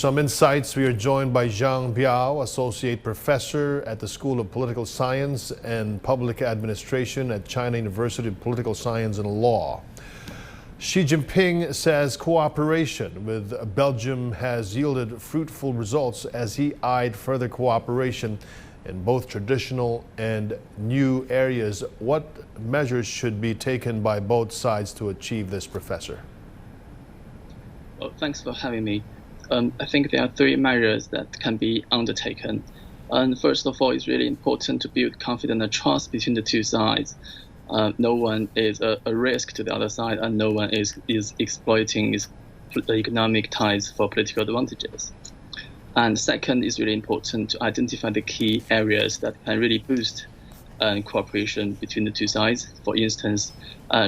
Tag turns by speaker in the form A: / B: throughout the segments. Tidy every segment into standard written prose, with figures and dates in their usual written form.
A: Some insights. We are joined by Zhang Biao, Associate Professor at the School of Political Science and Public Administration at China University of Political Science and Law. Xi Jinping says cooperation with Belgium has yielded fruitful results as he eyed further cooperation in both traditional and new areas. What measures should be taken by both sides to achieve this, Professor?
B: Well, thanks for having me. I think there are three measures that can be undertaken. And first of all, it's really important to build confidence and trust between the two sides. No one is a risk to the other side, and no one is exploiting its economic ties for political advantages. And second, it's really important to identify the key areas that can really boost cooperation between the two sides. For instance,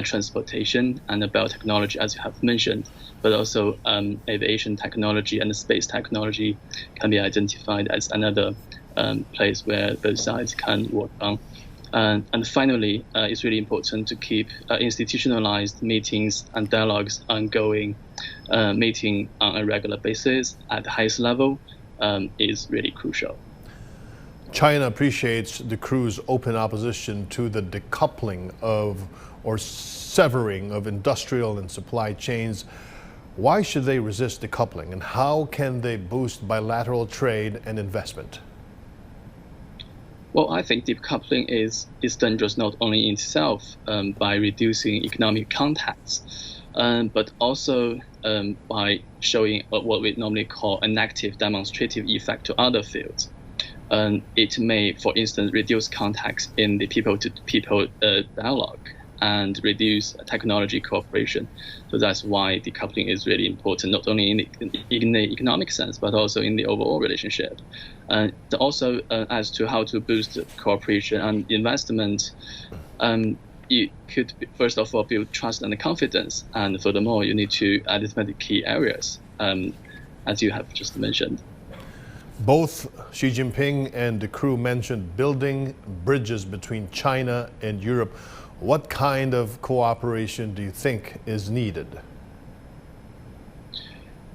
B: transportation and biotechnology, as you have mentioned, but also aviation technology and space technology can be identified as another place where both sides can work on. And finally, it's really important to keep institutionalized meetings and dialogues ongoing. Meeting on a regular basis at the highest level is really crucial.
A: China appreciates the Croo's open opposition to the decoupling of or severing of industrial and supply chains. Why should they resist decoupling, and how can they boost bilateral trade and investment?
B: Well, I think decoupling is dangerous not only in itself by reducing economic contacts, but also by showing what we normally call a negative demonstrative effect to other fields. It may, for instance, reduce contacts in the people-to-people dialogue and reduce technology cooperation. So that's why decoupling is really important, not only in the economic sense, but also in the overall relationship. Also, as to how to boost cooperation and investment, you could, first of all, build trust and confidence. And furthermore, you need to identify the key areas, as you have just mentioned.
A: Both Xi Jinping and the Croo mentioned building bridges between China and Europe. What kind of cooperation do you think is needed?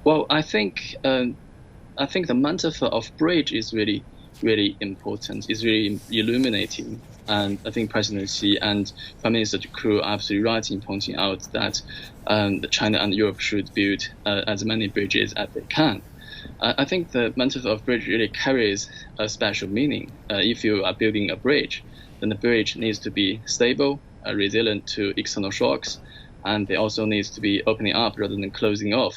B: Well, I think the metaphor of bridge is really, really important. It's really illuminating. And I think President Xi and Prime Minister Croo are absolutely right in pointing out that China and Europe should build as many bridges as they can. I think the metaphor of bridge really carries a special meaning. If you are building a bridge, then the bridge needs to be stable, resilient to external shocks, and it also needs to be opening up rather than closing off.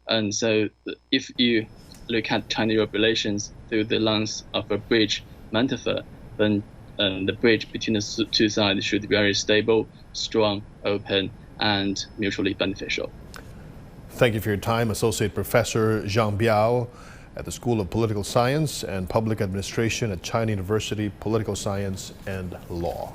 B: And so if you look at China-Europe relations through the lens of a bridge metaphor, then the bridge between the two sides should be very stable, strong, open, and mutually beneficial.
A: Thank you for your time, Associate Professor Zhang Biao at the School of Political Science and Public Administration at China University Political Science and Law.